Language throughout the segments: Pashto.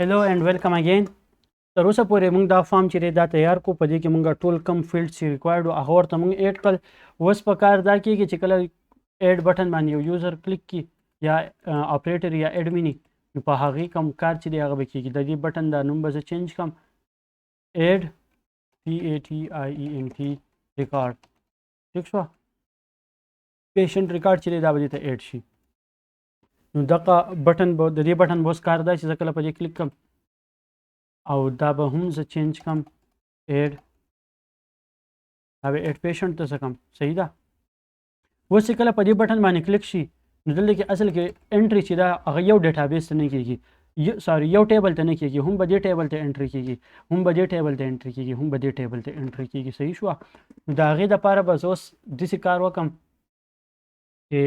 Hello and welcome again. تر اوسه پورې موږ دا فارم چې دا تیار کو په دې کې موږ ټول کم فیلډ چې ریکوایرډ او هغه ورته موږ ایډ کړل. اوس په کار دا کېږي چې کله ایډ بټن باندې یو یوزر کلیک کړي یا اپریټر یا ایډمین نو په هغې کوم کار چې دی هغه به کېږي. د دې بټن دا نوم به زه چینج کړم ایډ PATIENT ریکارډ. ټیک شوه. پیشنټ ریکارډ چې دی دا به دې ته ایډ شي. نو دغه بټن به د دې بټن به اوس کار دا چې زه کله په دې کلیک کړم او دا به هم زه چینج کړم ایډ دا به ایډ پیشنټ ته څه کړم. صحیح ده. اوس چې کله په دې بټن باندې کلیک شي نو دلته کې اصل کې انټري چې دا هغه یو ډیټابیس ته نه کېږي یو ټیبل ته نه کېږي هم به دې ټیبل ته انټري کېږي هم به دې ټیبل ته انټري کېږي هم به دې ټیبل ته انټري کېږي. صحیح شوه. نو د هغې دپاره به زه اوس داسې کار وکړم چې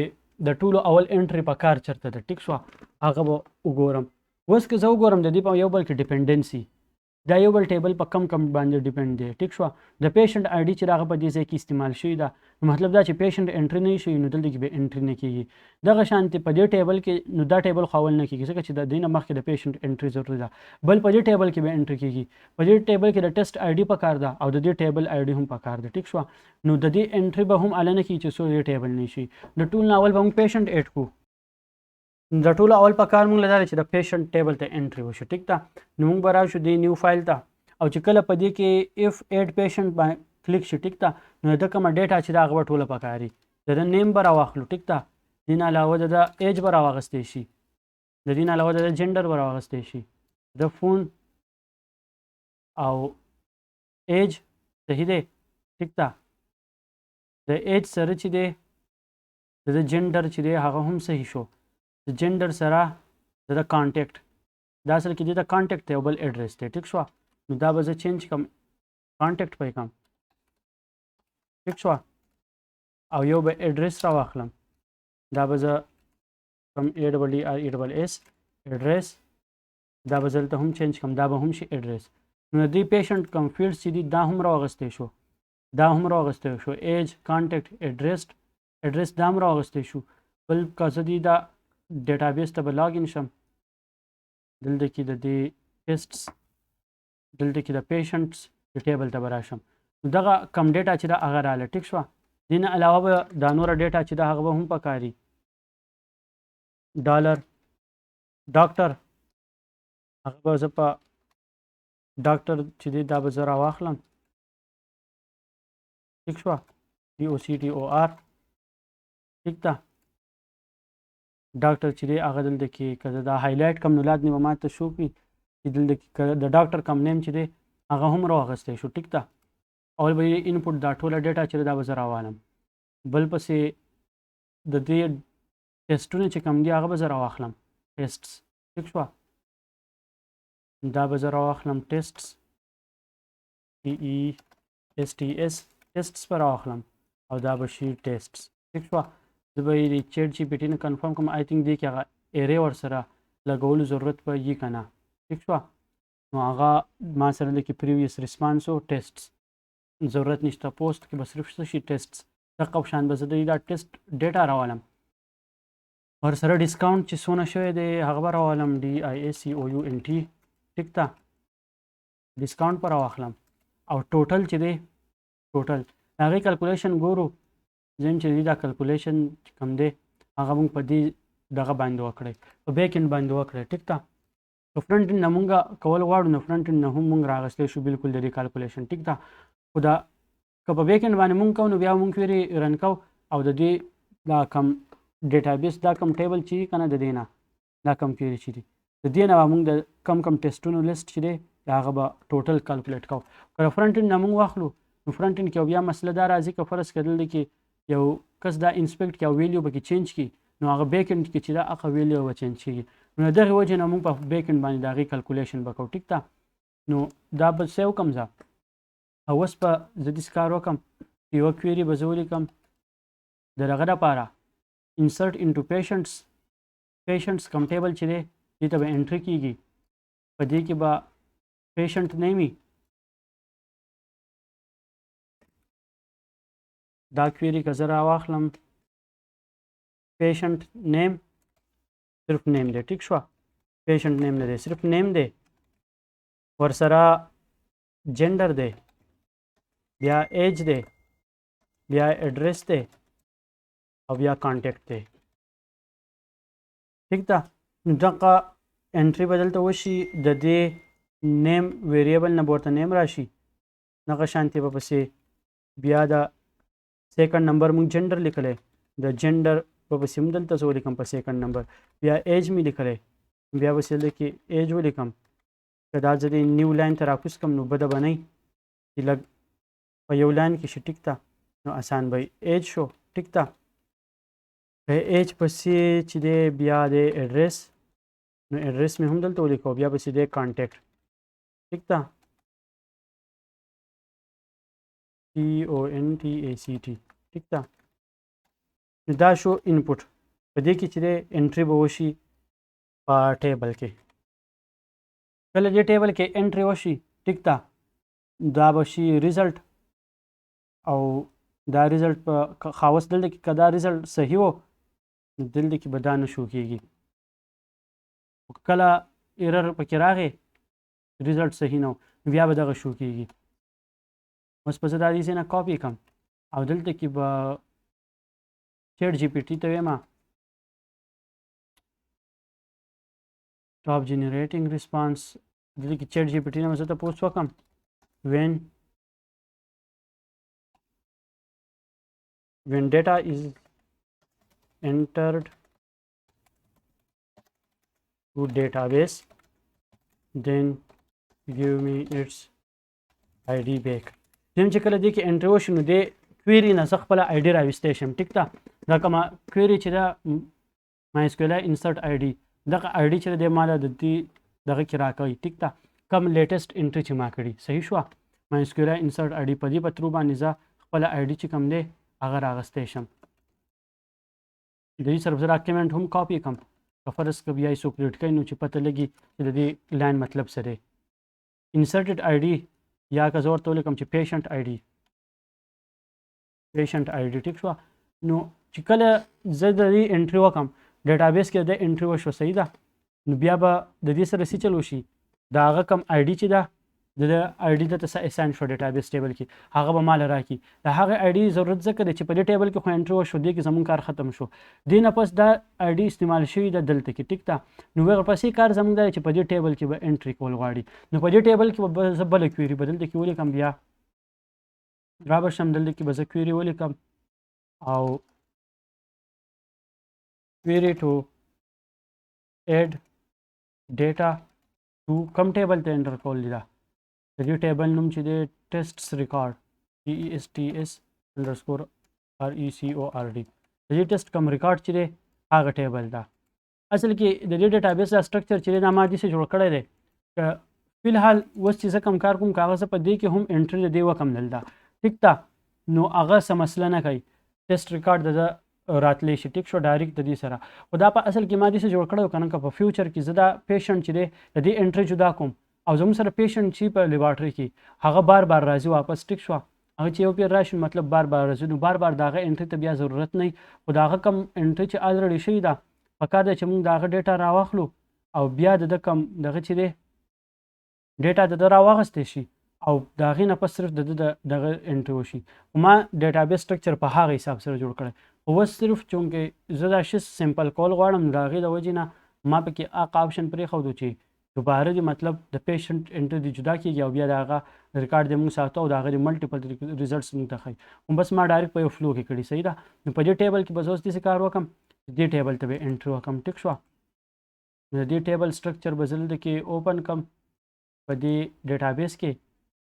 د ټولو اول انټري په کار چېرته ده. ټیک شوه. هغه به وګورم. اوس که زه وګورم د دې په یو بل کې ډیپنډنسي دا یو بل ټیبل په کم باندې ډیپینډ دی. ټیک شوه. د پیشنټ آی ډي چې هغه په دې ځای کې استعمال شوي ده نو مطلب دا چې پیشنټ انټري نه شي نو دلته کې به انټري نه کېږي. دغه شانتې په دې ټیبل کې نو دا ټیبل خو اول نه کېږي ځکه چې د دې نه مخکې د پیشنټ انټري ضروري ده بل په دې ټیبل کې به انټري کېږي. په دې ټیبل کې د ټیسټ آی ډي پکار ده او د دې ټیبل آی ډي هم پکار ده. ټیک شوه. نو د دې انټري به هم اله نه کېږي چې څو دې ټیبل نه شي. د ټول نه اول به موږ پیشنټ ایډ کړو. د ټولو اول په کار موږ له دا چې د پیشنټ ټیبل ته انټري وشي. ټیک ده. نو موږ به راشو دې نیو فایل ته او چې کله په دې کې اف ایډ پیشنټ باندې کلیک شي. ټیک ده. نو د کومه ډیټا چې دا هغه به ټوله پکاري. د نیم به راواخلو. ټیک ده. دې نه علاوه د ایج به راواغستی شي. د دې نه علاوه د جنډر به راواغستی شي. د فون او ایج صحیح دی. ټیک ده. د ایج سره چې دی د جنډر چې دی هغه هم صحیح شو. د جنډر سره د کانټیکټ دا اصل کې د کانټیکټ دی او بل ایډرس دی. ټیک شوه. نو دا به زه چینج کړم کانټیکټ پې کړم. ټیک شوه. او یو به ایډرس راواخلم دا به زه کړم ADDRESS ایډرس دا به زه دلته هم چینج کړم دا به هم شي ایډرس. نو د دې پیشنټ کوم فیلډس چې دي دا هم راواغستی شو دا هم راواغستی شو ایج کانټیکټ ایډرس دا هم راواغستی شو. بل که زه دې دا ډیټابیس ته به لاګ ان شم دلته کې د دې ټیسټس دلته کې د پیشنټس د ټیبل ته به راشم نو دغه کم ډیټا چې دا هغه راغله. ټیک شوه. دې نه علاوه به دا نوره ډیټا چې دا هغه به هم پکاري. ډالر ډاکټر هغه به زه په ډاکټر چې دی دا به زه راواخلم. ټیک شوه. DOCTOR. ټیک ده. ډاکټر چې دی هغه دلته کې که زه دا هایلایټ کړم نو لازمي به ماته شو کړي چې دلته کې د ډاکټر کم نیم چې دی هغه هم راواغستی شو. ټیک ده. اول به یې انپوټ دا ټوله ډیټا چې دا به زه راوالم. بل پسې د دې ټیسټونه چې کوم دي هغه به زه راواخلم ټیسټس. ټیک شوه. دا به زه راواخلم ټیسټس TESTS ټیسټس به راواخلم او دا به شي ټیسټس. ټیک شوه. زه به یې چیټ GPT نه کنفرم کوم آی تھنک دی کې هغه ایرې ورسره لګولو ضرورت به یي که نه. ټیک شوه. نو هغه ما سره لیکي پریویس ریسپانس او ټیسټس ضرورت نشته. پوسټ کې به صرف څه شي ټیسټس. دغه شان به زه د دا ټیسټ ډیټا راولم ورسره ډسکاونټ چې څونه شوی دی هغه به راولم DISCOUNT. ټیک ده. ډسکاونټ به راواخلم او ټوټل چې دی ټوټل هغې کلکولیشن ګورو. زم چې دا کلکولیشن کوم دی هغه موږ په دې دغه باندې وکړی په بیک اینډ باندې وکړی. ټیک ده. په فرنټ اینډ نه مونږ کول غواړو نو فرنټ اینډ نه هم مونږ راغستی شو بالکل د دې کلکولیشن. ټیک ده. خو دا که په بیک اینډ باندې مونږ کوو نو بیا مونږ کویري رن کوو او د دې دا کم ډیټابیس دا کم ټیبل چې که نه د دې نه دا کم کویري چې دي د دې نه به مونږ د کم ټیسټونو لیست چې دی هغه به ټوټل کلکولیټ کوو. که د فرنټ اینډ نه مونږ واخلو نو فرنټ اینډ کې بیا مسله دا راځي که فرض کړه دلته کې یو کس دا انسپیکټ کړي او ویلیو به کې چینج کړي نو هغه بیک اینډ کې چې دا هغه ویلیو به چینج کېږي. نو د دغې وجې نه مونږ په بیک اینډ باندې د هغې کلکولیشن به کوو. ټیک ده. نو دا به سیو کړم زه او اوس به زه داسې کار وکړم یوه کویري به زه ولیکم د دغه دپاره انسرټ انټو پیشنټس کم ټیبل چې دی دې ته به انټري کېږي. په دې کې به پیشنټ نیم وي. دا کویري که زه راواخلم پیشنټ نیم صرف نیم دی. ټیک شوه. پیشنټ نیم نه دی صرف نیم دی ورسره جنډر دی بیا ایج دی بیا ایډریس دی او بیا کانټیکټ دی ٹھیک ده نو دغه انټري به دلته وشي د دې نیم ویریبل نه به ورته نیم راشي دغه شانتې به پسې بیا د سیکنډ نمبر موږ جنډر لیکلی د جنډر به پسې هم دلته څه ولیکم په سیکنډ نمبر بیا ایج مې لیکلی بیا پسې دلته کې ایج ولیکم که دا زه د نیو لاین ته راکوز کړم نو بده به نه وي چې لږ په یو لاین کې شي ټیک ده نو اسان به ایج شو ټیک ده ایج پسې چې دی بیا د ایډریس نو ایډریس مې هم دلته ولیکو بیا پسې دی کانټیکټ ٹھیک ده CONTACT ٹھیک ده نو دا شو انپوټ په دې کې چې دی انټري به وشي په ټیبل کې کله دې ټیبل کې انټري وشي ټیک ده دا به شي ریزلټ او دا ریزلټ په خاص دلته کې که دا ریزلټ صحیح و دلته کې به دا نه شو کېږي کله ایرر پکې راغی ریزلټ صحیح نه و بیا به دغه شو کېږي اوس به زه دا دې ځای نه کاپي کړم او دلته کې به چیټ جی پی ټي ته وایم ټاپ جنریټینګ ریسپانس دلته کې چیټ جی پی ټي نه به زه تپوس وکړم when data is entered to database then give me its id back زم چې کله دې کې انټري وشي نو دې کویري نه زه خپله آی ډي راویستی شم ټیک ده دا کومه کویري چې ده مایسکیولا انسرټ آی ډي دغه آی ډي چې دی ماله د دې دغه کې راکوي ټیک ده کم لیټسټ انټري چې ما کړي صحیح شوه مایسکیولا انسرټ آی ډي په دې په ترو باندې زه خپله آی ډي چې کوم دی هغه راغستی شم د دې سره به زه دا کمنټ هم کاپي کړم که فرض که بیا یې څوک ریډ کوي نو چې پته لګي چې د دې لاین مطلب څه دی انسرټډ آی ډي یا که زه ورته ولیکم چې پیشنټ آی ډي ټیک شوه نو چې کله زه د دې انټري وکړم ډیټابیس کې د انټري وشوه صحیح ده نو بیا به د دې سره څه چل وشي د هغه کم آی ډي چې ده د آی ډي دته څه اساین شو ډیټابیس ټیبل کې هغه به ماله راکړي د هغه آی ډي ضرورت ځکه دی چې په دې ټیبل کې خو انټري وشو دې کې زموږ کار ختم شو دې نه پس دا آی ډي استعمال شوي ده دلته کې ټیک ده نو ورپسې کار زموږ دی چې په دې ټیبل کې به انټري کول غواړي نو په دې ټیبل کې به زه بله کویري به دلته کې ولیکم بیا را به شم دلته کې به زه کویري ولیکم او کویري ټو ایډ ډیټا ټو کم ټیبل ته انټر کول دی دا د دې ټیبل نوم چې دی ټیسټس ریکارډ TESTS_RECORD د دې ټیسټ کم ریکارډ چې دی هغه ټیبل ده اصل کې د دې ډیټابیس دا سټرکچر چې دی دا ما داسې جوړ کړی دی که فلحال اوس چې زه کوم کار کوم که هغه زه په دې کې هم انټري د دې وکم دلته ټیک ده نو هغه څه مسله نه کوي ټیسټ ریکارډ د ده راتلی شي ټیک شو ډایرکټ د دې سره خو دا په اصل کې ما داسې جوړ کړی که نه که په فیوچر کې زه دا پیشنټ چې دی د دې انټري جدا کوم او زموږ سره پیشنټ چې په لیبارټري کې هغه بار بار راځي واپس ټیک شوه هغه چې یو پیر راشي مطلب بار بار راځي نو بار بار د هغه انټري ته بیا ضرورت نه وي خو د هغه کم انټري چې الریډي شوي ده پکار ده چې موږ د هغه ډیټا راواخلو او بیا د ده کم دغه چې دی ډیټا د ده راواخیستی شي او د هغې نه پس صرف د ده دغه انټري وشي ما ډیټابیس سټرکچر په هغه حساب سره جوړ کړی اوس صرف چونکې زه دا شی سمپل کول غواړم د هغې د وجې نه ما پکې هغه آپشن پرېښودو چې دوباره دی مطلب د پیشنټ انټري دی جدا کېږي او بیا د هغه ریکارډ دی موږ ساتو او د هغه د ملټیپل ریزلټس موږ ته ښایي خو بس ما ډایرکټ په یو فلو کې کړي صحیح ده نو په دې ټیبل کې به زه اوس داسې کار وکړم دې ټیبل ته به انټري وکړم ټیک شوه نو د دې ټیبل سټرکچر به زه دلته کې اوپن کړم په دې ډیټابیس کې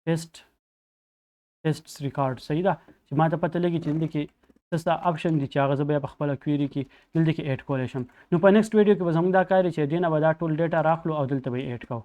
ټیسټس ریکارډ صحیح ده چې ما ته پته لګي چې دلته کې څه آپشن دي چې هغه زه بیا په خپله کویري کې دلته کې ایډ کولی شم نو په نیکسټ ویډیو کې به زموږ دا کار چې دې نه به دا ټول ډیټا راخلو او دلته به یې ایډ کوو